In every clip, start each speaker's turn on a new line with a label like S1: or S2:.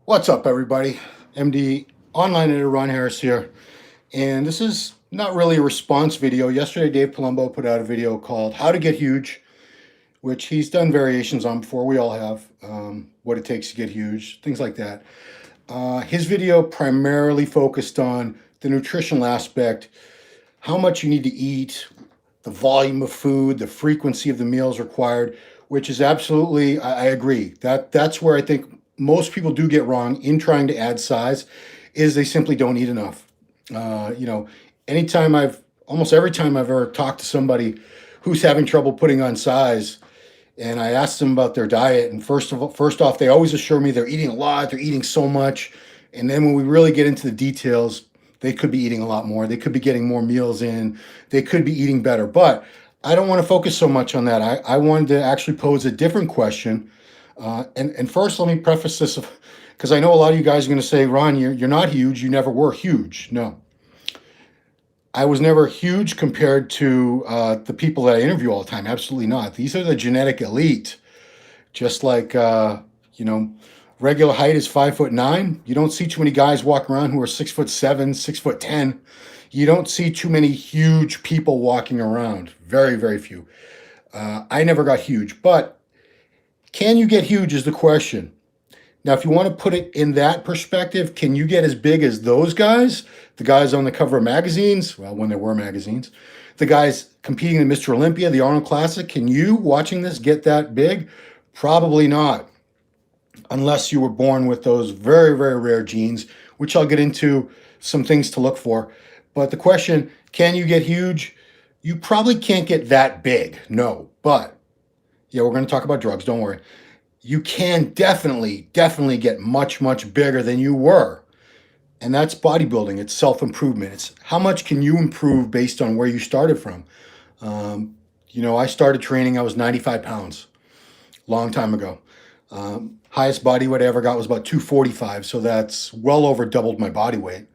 S1: What's up, everybody? MD Online Editor Ron Harris here. And this is not really a response video. Yesterday, Dave Palumbo put out a video called How to Get Huge, which he's done variations on before. We all have. What it takes to get huge, things like that. His video primarily focused on the nutritional aspect, how much you need to eat, the volume of food, the frequency of the meals required, which is absolutely, I agree. That's where I think most people do get wrong in trying to add size, is they simply don't eat enough. You know, almost every time I've ever talked to somebody who's having trouble putting on size, and I asked them about their diet, and first off, they always assure me they're eating a lot, they're eating so much, and then when we really get into the details, they could be eating a lot more, they could be getting more meals in, they could be eating better. But I don't want to focus so much on that. I wanted to actually pose a different question. And first, let me preface this because I know a lot of you guys are going to say, Ron, you're not huge. You never were huge. No, I was never huge compared to the people that I interview all the time. Absolutely not. These are the genetic elite. Just like, regular height is 5'9". You don't see too many guys walking around who are 6'7", 6'10". You don't see too many huge people walking around. Very, very few. I never got huge, but can you get huge is the question. Now, if you want to put it in that perspective, can you get as big as those guys? The guys on the cover of magazines, well, when there were magazines, the guys competing in Mr. Olympia, the Arnold Classic, can you, watching this, get that big? Probably not, unless you were born with those very, very rare genes, which I'll get into some things to look for. But the question, can you get huge? You probably can't get that big, no. But, yeah, we're going to talk about drugs, don't worry. You can definitely get much, much bigger than you were. And that's bodybuilding. It's self-improvement. It's how much can you improve based on where you started from. I started training, I was 95 pounds, long time ago. Highest body weight I ever got was about 245, so that's well over doubled my body weight.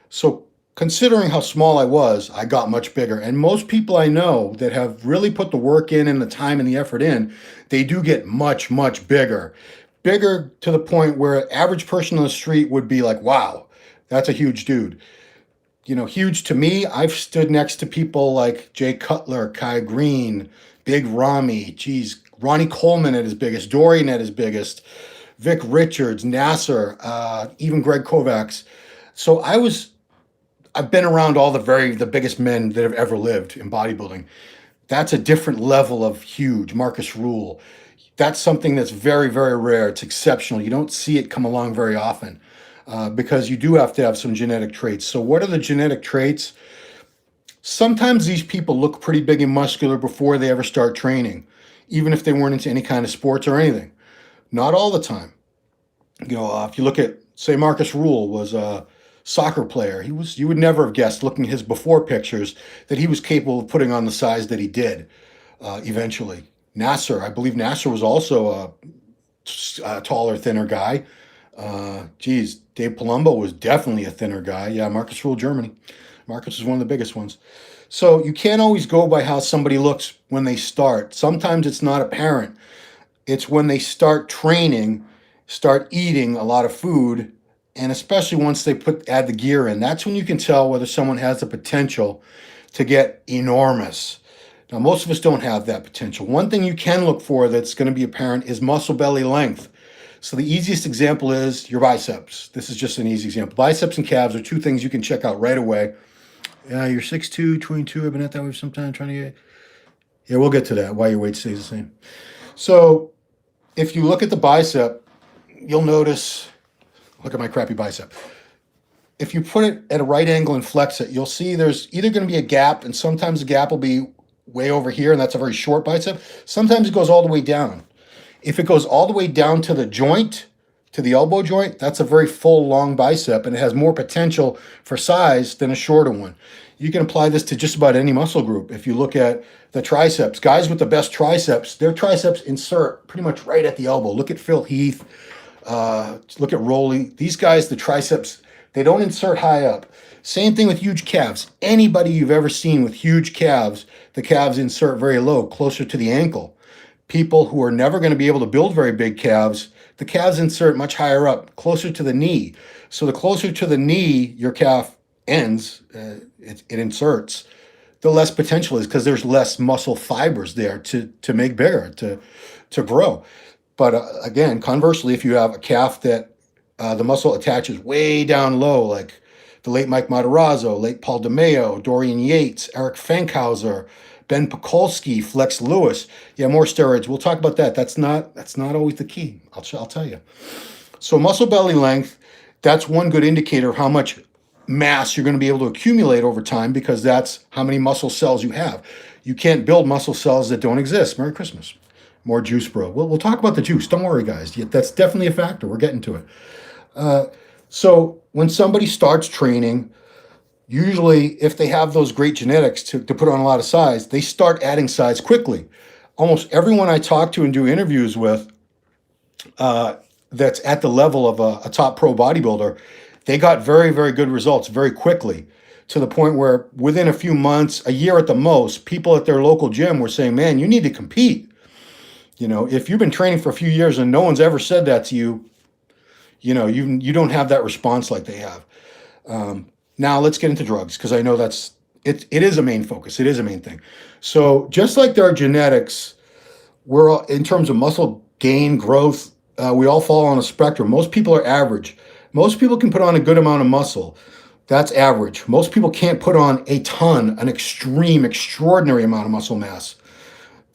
S1: So considering how small I was, I got much bigger. And most people I know that have really put the work in and the time and the effort in, they do get much, much bigger. Bigger to the point where an average person on the street would be like, wow, that's a huge dude. Huge to me, I've stood next to people like Jay Cutler, Kai Green, Big Ramy, Ronnie Coleman at his biggest, Dorian at his biggest, Vic Richards, Nasser, even Greg Kovacs. So I've been around all the biggest men that have ever lived in bodybuilding. That's a different level of huge. Marcus Rule. That's something that's very, very rare. It's exceptional. You don't see it come along very often because you do have to have some genetic traits. So what are the genetic traits? Sometimes these people look pretty big and muscular before they ever start training, even if they weren't into any kind of sports or anything. Not all the time. If you look at, say, Marcus Rule was a soccer player. You would never have guessed, looking at his before pictures, that he was capable of putting on the size that he did eventually. Nasser, I believe Nasser was also a taller, thinner guy. Dave Palumbo was definitely a thinner guy. Yeah, Marcus Rule, Germany. Marcus was one of the biggest ones. So you can't always go by how somebody looks when they start. Sometimes it's not apparent. It's when they start training, start eating a lot of food, and especially once they add the gear in, that's when you can tell whether someone has the potential to get enormous. Now, most of us don't have that potential. One thing you can look for that's going to be apparent is muscle belly length. So the easiest example is your biceps. This is just an easy example. Biceps and calves are two things you can check out right away. You're 6'2", 22. I've been at that way sometime trying to get. Yeah, we'll get to that, why your weight stays the same. So if you look at the bicep, you'll notice, look at my crappy bicep. If you put it at a right angle and flex it, you'll see there's either going to be a gap, and sometimes the gap will be way over here, and that's a very short bicep. Sometimes it goes all the way down. If it goes all the way down to the joint, to the elbow joint, that's a very full, long bicep, and it has more potential for size than a shorter one. You can apply this to just about any muscle group. If you look at the triceps, guys with the best triceps, their triceps insert pretty much right at the elbow. Look at Phil Heath. Look at Rolly. These guys, the triceps, they don't insert high up. Same thing with huge calves. Anybody you've ever seen with huge calves, the calves insert very low, closer to the ankle. People who are never going to be able to build very big calves, the calves insert much higher up, closer to the knee. So the closer to the knee your calf ends, it inserts, the less potential is because there's less muscle fibers there to make bigger, to grow. But again, conversely, if you have a calf that the muscle attaches way down low, like the late Mike Matarazzo, late Paul DeMeo, Dorian Yates, Eric Fankhauser, Ben Pekulski, Flex Lewis. Yeah, more steroids. We'll talk about that. That's not always the key. I'll tell you. So muscle belly length, that's one good indicator of how much mass you're going to be able to accumulate over time, because that's how many muscle cells you have. You can't build muscle cells that don't exist. Merry Christmas. More juice, bro. We'll talk about the juice. Don't worry, guys. That's definitely a factor. We're getting to it. So when somebody starts training, usually if they have those great genetics to put on a lot of size, they start adding size quickly. Almost everyone I talk to and do interviews with that's at the level of a top pro bodybuilder, they got very, very good results very quickly, to the point where within a few months, a year at the most, people at their local gym were saying, man, you need to compete. If you've been training for a few years and no one's ever said that to you, you don't have that response like they have. Now let's get into drugs, because I know it is a main focus. It is a main thing. So just like there are genetics, we're all, in terms of muscle gain, growth, we all fall on a spectrum. Most people are average. Most people can put on a good amount of muscle. That's average. Most people can't put on a ton, an extreme, extraordinary amount of muscle mass.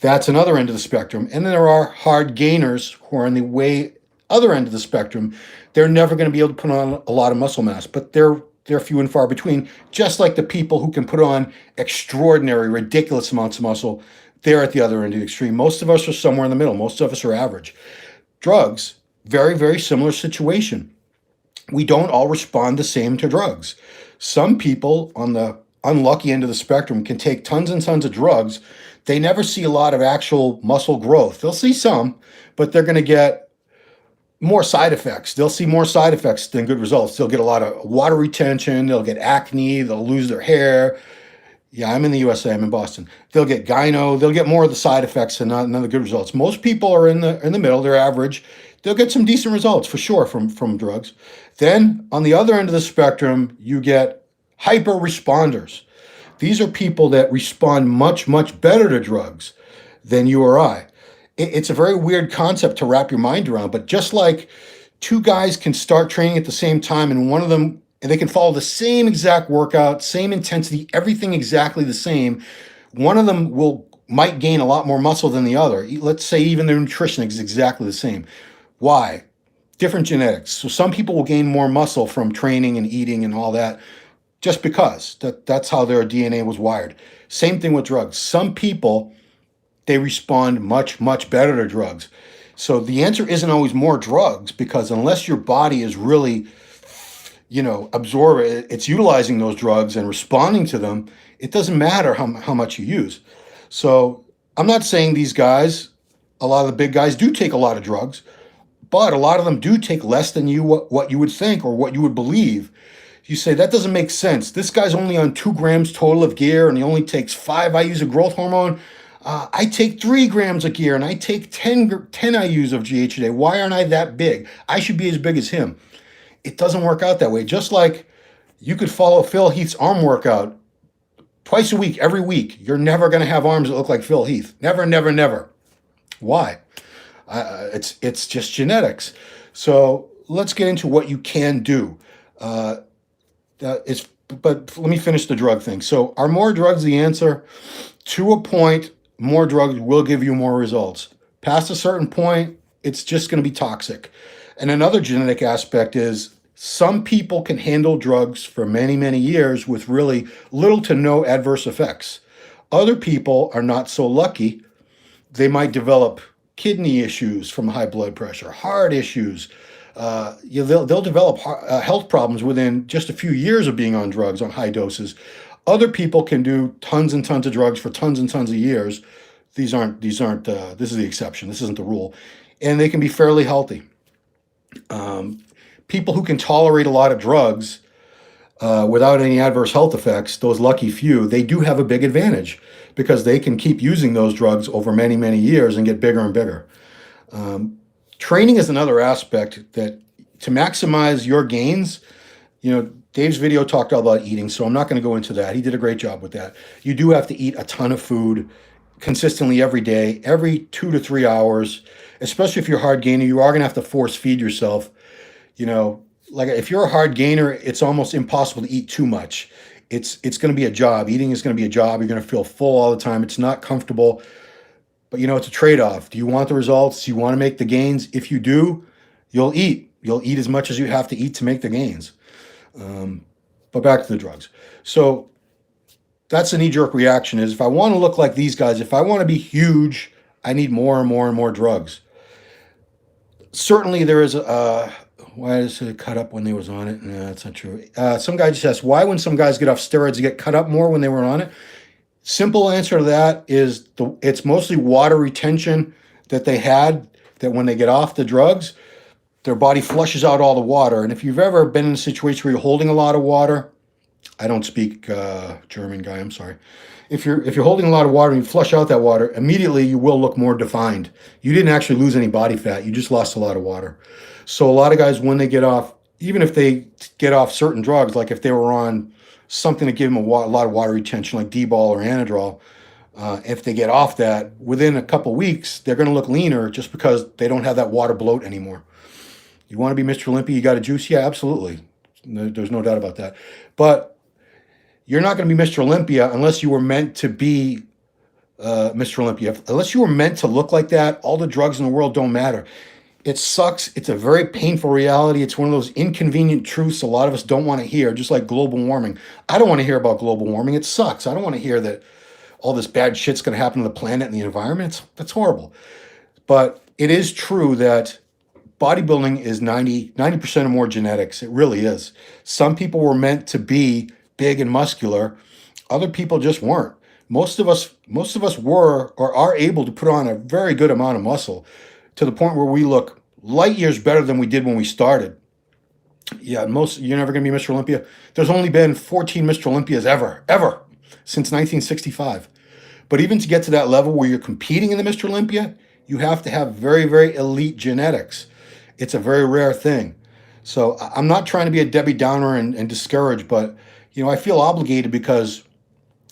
S1: That's another end of the spectrum. And then there are hard gainers who are on the other end of the spectrum. They're never going to be able to put on a lot of muscle mass, but they're few and far between, just like the people who can put on extraordinary, ridiculous amounts of muscle. They're at the other end of the extreme. Most of us are somewhere in the middle. Most of us are average. Drugs, very, very similar situation. We don't all respond the same to drugs. Some people on the unlucky end of the spectrum can take tons and tons of drugs. They never see a lot of actual muscle growth. They'll see some, but they're going to get more side effects. They'll see more side effects than good results. They'll get a lot of water retention. They'll get acne. They'll lose their hair. Yeah, I'm in the USA. I'm in Boston. They'll get gyno. They'll get more of the side effects and none of the good results. Most people are in the middle. They're average. They'll get some decent results for sure from drugs. Then on the other end of the spectrum, you get hyper responders. These are people that respond much, much better to drugs than you or I. It's a very weird concept to wrap your mind around, but just like two guys can start training at the same time, and one of them, and they can follow the same exact workout, same intensity, everything exactly the same, one of them might gain a lot more muscle than the other. Let's say even their nutrition is exactly the same. Why? Different genetics. So some people will gain more muscle from training and eating and all that, just because that's how their DNA was wired. Same thing with drugs. Some people, they respond much, much better to drugs. So the answer isn't always more drugs, because unless your body is really, it's utilizing those drugs and responding to them, it doesn't matter how much you use. So I'm not saying these guys, a lot of the big guys do take a lot of drugs, but a lot of them do take less than what you would think or what you would believe. You say, that doesn't make sense. This guy's only on 2 grams total of gear and he only takes 5 IUs of growth hormone. I take 3 grams of gear and I take 10 IUs of GH a day. Why aren't I that big? I should be as big as him. It doesn't work out that way. Just like you could follow Phil Heath's arm workout twice a week, every week. You're never going to have arms that look like Phil Heath. Never, never, never. Why? It's just genetics. So let's get into what you can do. But let me finish the drug thing. So are more drugs the answer? To a point, more drugs will give you more results. Past a certain point, it's just going to be toxic. And another genetic aspect is some people can handle drugs for many, many years with really little to no adverse effects. Other people are not so lucky. They might develop kidney issues from high blood pressure, heart issues. They'll develop health problems within just a few years of being on drugs on high doses. Other people can do tons and tons of drugs for tons and tons of years. This is the exception. This isn't the rule. And they can be fairly healthy. People who can tolerate a lot of drugs without any adverse health effects, those lucky few, they do have a big advantage because they can keep using those drugs over many, many years and get bigger and bigger. training is another aspect that to maximize your gains, Dave's video talked all about eating, so I'm not going to go into that. He did a great job with that. You do have to eat a ton of food consistently every day, every 2 to 3 hours, especially if you're a hard gainer. You are going to have to force feed yourself. You know, like if you're a hard gainer, it's almost impossible to eat too much. It's going to be a job. Eating is going to be a job. You're going to feel full all the time. It's not comfortable, but it's a trade-off. Do you want the results? Do you want to make the gains? If you do, you'll eat. You'll eat as much as you have to eat to make the gains. But back to the drugs. So that's a knee-jerk reaction is if I want to look like these guys, if I want to be huge, I need more and more and more drugs. Certainly there is why does it cut up when they was on it? No, that's not true. Some guy just asked, why when some guys get off steroids, they get cut up more when they were on it? Simple answer to that is it's mostly water retention that they had, that when they get off the drugs, their body flushes out all the water. And if you've ever been in a situation where you're holding a lot of water, I don't speak German, guy, I'm sorry. If you're holding a lot of water and you flush out that water, immediately you will look more defined. You didn't actually lose any body fat, you just lost a lot of water. So a lot of guys, when they get off, even if they get off certain drugs, like if they were on something to give them a lot of water retention, like D-bol or Anadrol, if they get off that, within a couple weeks, they're going to look leaner just because they don't have that water bloat anymore. You want to be Mr. Olympia, you got a juice? Yeah, absolutely. There's no doubt about that. But you're not going to be Mr. Olympia unless you were meant to be Mr. Olympia. Unless you were meant to look like that, all the drugs in the world don't matter. It sucks. It's a very painful reality. It's one of those inconvenient truths a lot of us don't want to hear, just like global warming. I don't want to hear about global warming. It sucks. I don't want to hear that all this bad shit's going to happen to the planet and the environment. That's horrible. But it is true that bodybuilding is 90% or more genetics. It really is. Some people were meant to be big and muscular. Other people just weren't. Most of us were or are able to put on a very good amount of muscle to the point where we look light years better than we did when we started. Yeah, you're never going to be Mr. Olympia. There's only been 14 Mr. Olympias ever, since 1965. But even to get to that level where you're competing in the Mr. Olympia, you have to have very, very elite genetics. It's a very rare thing. So I'm not trying to be a Debbie Downer and discourage, but I feel obligated because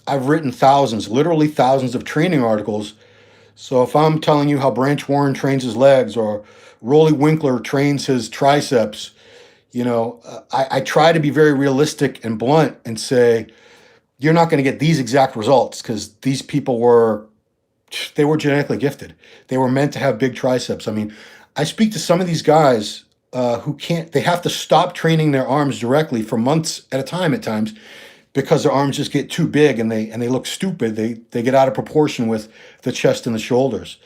S1: I've written thousands, literally thousands of training articles. So if I'm telling you how Branch Warren trains his legs or Rolly Winkler trains his triceps, I try to be very realistic and blunt and say, you're not going to get these exact results because these people were genetically gifted. They were meant to have big triceps. I mean, I speak to some of these guys who they have to stop training their arms directly for months at a time at times because their arms just get too big and they look stupid. They get out of proportion with the chest and the shoulders.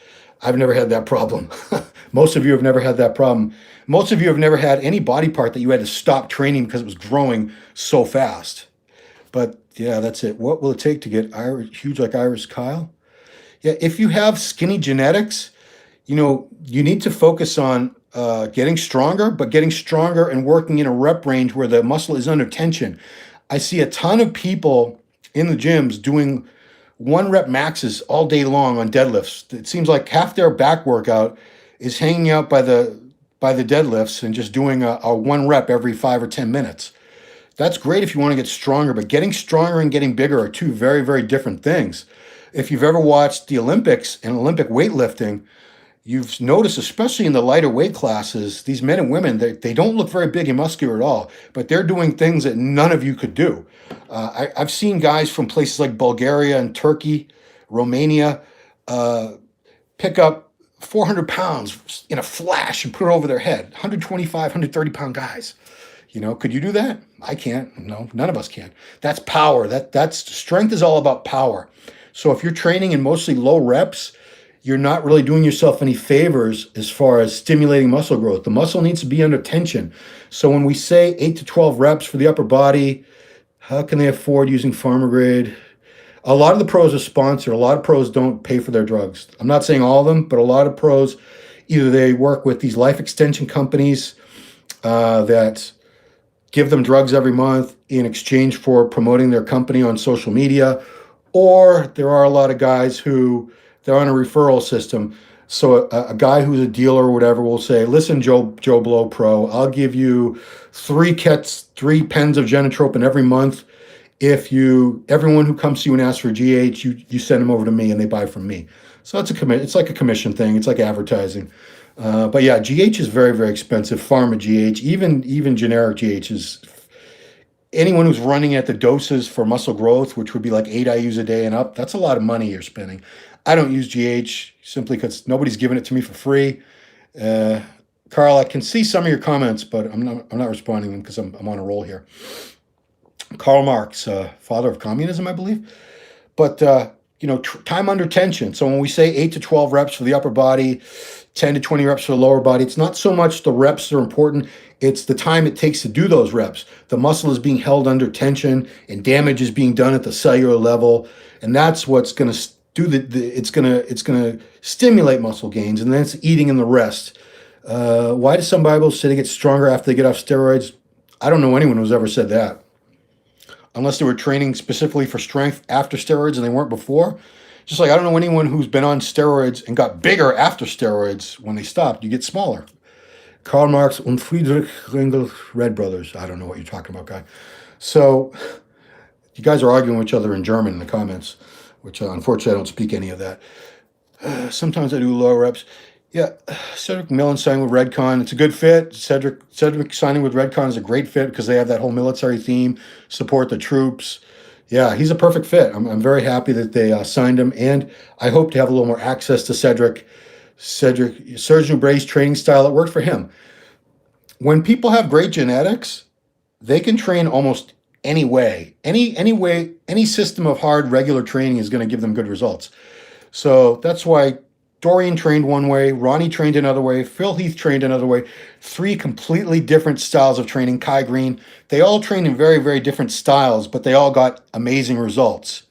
S1: I've never had that problem. Most of you have never had that problem. Most of you have never had any body part that you had to stop training because it was growing so fast. But yeah, that's it. What will it take to get huge like Iris Kyle? Yeah, if you have skinny genetics, you need to focus on getting stronger, but getting stronger and working in a rep range where the muscle is under tension. I see a ton of people in the gyms doing 1 rep maxes all day long on deadlifts. It seems like half their back workout is hanging out by the deadlifts and just doing a 1 rep every 5 or 10 minutes. That's great if you want to get stronger, but getting stronger and getting bigger are two very, very different things. If you've ever watched the Olympics and Olympic weightlifting, you've noticed, especially in the lighter weight classes, these men and women, they don't look very big and muscular at all, but they're doing things that none of you could do. I've seen guys from places like Bulgaria and Turkey, Romania, pick up 400 pounds in a flash and put it over their head. 125, 130 pound guys. Could you do that? I can't. No, none of us can. That's power. That's strength is all about power. So if you're training in mostly low reps, you're not really doing yourself any favors as far as stimulating muscle growth. The muscle needs to be under tension. So when we say 8 to 12 reps for the upper body, how can they afford using pharma grade? A lot of the pros are sponsored. A lot of pros don't pay for their drugs. I'm not saying all of them, but a lot of pros, either they work with these life extension companies that give them drugs every month in exchange for promoting their company on social media, or there are a lot of guys who they're on a referral system. So a guy who's a dealer or whatever will say, "Listen, Joe Blow Pro, I'll give you three pens of genotropin every month. If everyone who comes to you and asks for GH, you send them over to me and they buy from me." So it's it's like a commission thing. It's like advertising. But yeah, GH is very, very expensive. Pharma GH, even generic GH is, anyone who's running at the doses for muscle growth, which would be like 8 IUs a day and up, that's a lot of money you're spending. I don't use GH simply because nobody's giving it to me for free. Uh, Carl, I can see some of your comments, but I'm not responding them because I'm on a roll here. Karl Marx, father of communism, I believe. But time under tension. So when we say 8 to 12 reps for the upper body, 10 to 20 reps for the lower body, it's not so much the reps that are important. It's the time it takes to do those reps. The muscle is being held under tension, and damage is being done at the cellular level, and that's what's going to do it's going to stimulate muscle gains, and then it's eating in the rest. Why do some Bibles say they get stronger after they get off steroids? I don't know anyone who's ever said that, unless they were training specifically for strength after steroids and they weren't before. Just like I don't know anyone who's been on steroids and got bigger after steroids when they stopped. You get smaller. Karl Marx und Friedrich Engels, Red Brothers. I don't know what you're talking about, guy. So you guys are arguing with each other in German in the comments, which unfortunately I don't speak any of that. Sometimes I do lower reps. Yeah, Cedric Millen signing with Redcon. It's a good fit. Cedric signing with Redcon is a great fit because they have that whole military theme, support the troops. Yeah, he's a perfect fit. I'm very happy that they signed him, and I hope to have a little more access to Cedric. Serge Nubray's training style, it worked for him. When people have great genetics, they can train almost any way. Any system of hard, regular training is going to give them good results. So that's why Dorian trained one way, Ronnie trained another way, Phil Heath trained another way. 3 completely different styles of training. Kai Green, they all trained in very, very different styles, but they all got amazing results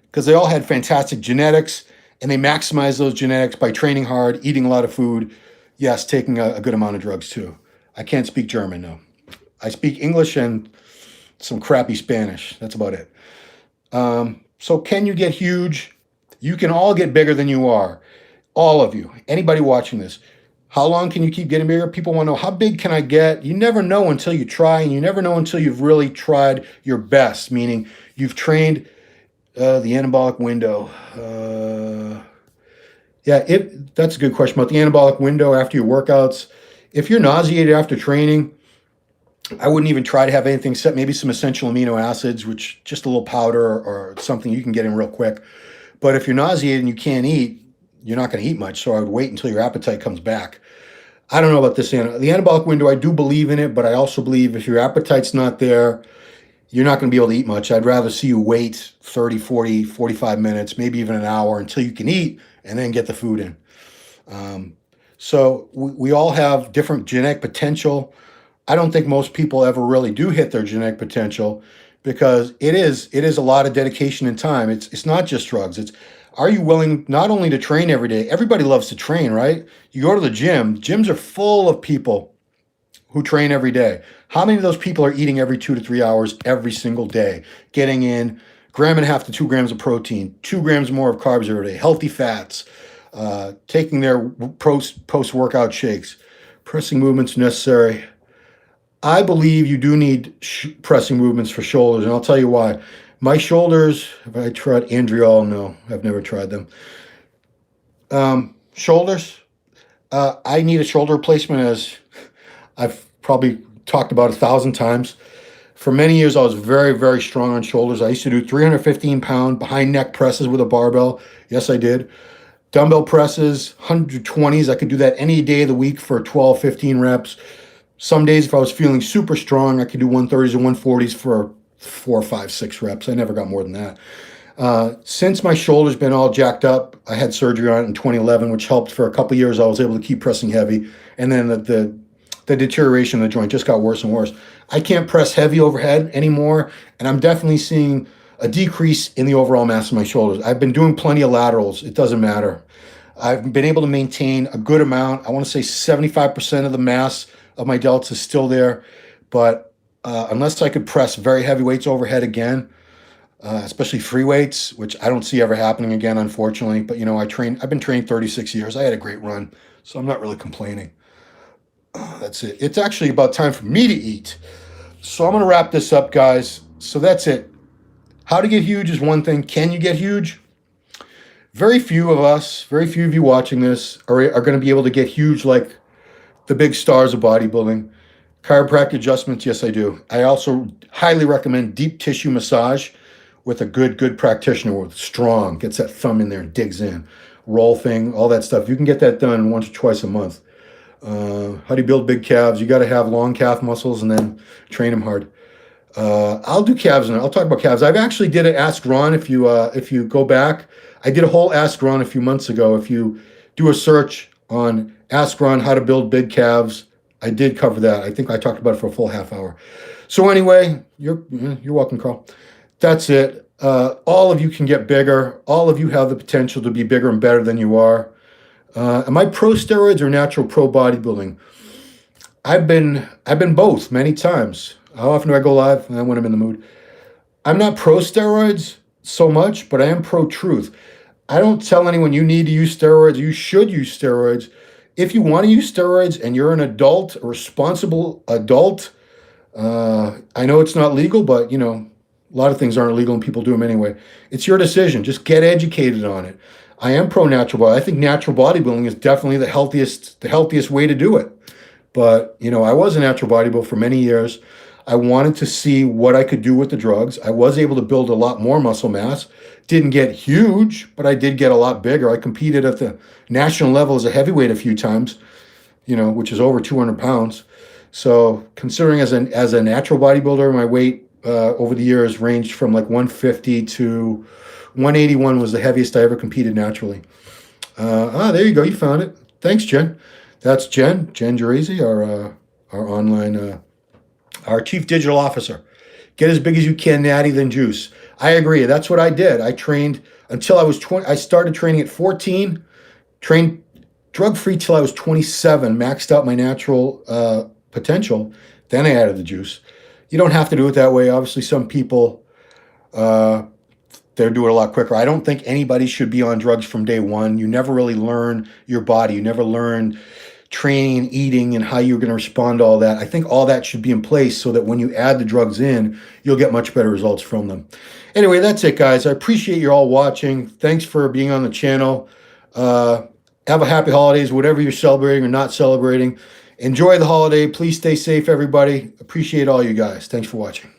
S1: because they all had fantastic genetics, and they maximized those genetics by training hard, eating a lot of food. Yes, taking a good amount of drugs too. I can't speak German, no. I speak English and some crappy Spanish. That's about it. So can you get huge? You can all get bigger than you are. All of you, anybody watching this, how long can you keep getting bigger? People want to know, how big can I get? You never know until you try, and you never know until you've really tried your best, meaning you've trained the anabolic window. That's a good question about the anabolic window after your workouts. If you're nauseated after training, I wouldn't even try to have anything except maybe some essential amino acids, which just a little powder or something you can get in real quick. But if you're nauseated and you can't eat, you're not going to eat much, so I would wait until your appetite comes back. I don't know about this. The anabolic window, I do believe in it, but I also believe if your appetite's not there, you're not going to be able to eat much. I'd rather see you wait 30, 40, 45 minutes, maybe even an hour until you can eat and then get the food in. So we all have different genetic potential. I don't think most people ever really do hit their genetic potential because it is a lot of dedication and time. It's not just drugs. It's, are you willing not only to train every day? Everybody loves to train, right? You go to the gym. Gyms are full of people who train every day. How many of those people are eating every 2 to 3 hours every single day, getting in 1.5 to 2 grams of protein, 2 grams more of carbs every day, healthy fats, taking their post-workout shakes, pressing movements necessary? I believe you do need pressing movements for shoulders, and I'll tell you why. My shoulders, have I tried Andriol? No, I've never tried them. Shoulders, I need a shoulder replacement, as I've probably talked about 1,000 times. For many years, I was very, very strong on shoulders. I used to do 315-pound behind neck presses with a barbell. Yes, I did. Dumbbell presses, 120s. I could do that any day of the week for 12, 15 reps. Some days, if I was feeling super strong, I could do 130s and 140s for 4, 5, 6 reps. I never got more than that. Since my shoulder's been all jacked up, I had surgery on it in 2011, which helped for a couple of years. I was able to keep pressing heavy. And then the deterioration of the joint just got worse and worse. I can't press heavy overhead anymore, and I'm definitely seeing a decrease in the overall mass of my shoulders. I've been doing plenty of laterals. It doesn't matter. I've been able to maintain a good amount. I want to say 75% of the mass of my delts is still there, but unless I could press very heavy weights overhead again, especially free weights, which I don't see ever happening again, unfortunately. But, I've been training 36 years. I had a great run, so I'm not really complaining. That's it. It's actually about time for me to eat. So I'm going to wrap this up, guys. So that's it. How to get huge is one thing. Can you get huge? Very few of us, very few of you watching this are going to be able to get huge like the big stars of bodybuilding. Chiropractic adjustments, yes, I do. I also highly recommend deep tissue massage with a good practitioner with strong, gets that thumb in there and digs in. Roll thing, all that stuff. You can get that done once or twice a month. How do you build big calves? You got to have long calf muscles and then train them hard. I'll do calves and I'll talk about calves. I've actually did an Ask Ron. If you go back, I did a whole Ask Ron a few months ago. If you do a search on Ask Ron how to build big calves, I did cover that. I think I talked about it for a full half hour. So anyway, you're welcome, Carl. That's it. All of you can get bigger. All of you have the potential to be bigger and better than you are. Am I pro steroids or natural pro bodybuilding? I've been both many times. How often do I go live? When I'm in the mood. I'm not pro steroids so much, but I am pro truth. I don't tell anyone you need to use steroids. You should use steroids. If you want to use steroids and you're an adult, a responsible adult, I know it's not legal, but a lot of things aren't legal and people do them anyway. It's your decision. Just get educated on it. I am pro natural body. I think natural bodybuilding is definitely the healthiest way to do it. But I was a natural bodybuilder for many years. I wanted to see what I could do with the drugs. I was able to build a lot more muscle mass. Didn't get huge, but I did get a lot bigger. I competed at the national level as a heavyweight a few times, which is over 200 pounds. So considering as a natural bodybuilder, my weight over the years ranged from like 150 to 181 was the heaviest I ever competed naturally. There you go. You found it. Thanks, Jen. That's Jen Gerazi, our online, our chief digital officer. Get as big as you can, natty, then juice. I agree. That's what I did. I trained until I was 20. I started training at 14, trained drug-free till I was 27, maxed out my natural potential. Then I added the juice. You don't have to do it that way. Obviously, some people, they're doing it a lot quicker. I don't think anybody should be on drugs from day one. You never really learn your body. You never learn training and eating and how you're going to respond to all that. I think all that should be in place so that when you add the drugs in, you'll get much better results from them. Anyway, that's it, guys. I appreciate you all watching. Thanks for being on the channel. Have a happy holidays, whatever you're celebrating or not celebrating. Enjoy the holiday. Please stay safe, everybody. Appreciate all you guys. Thanks for watching.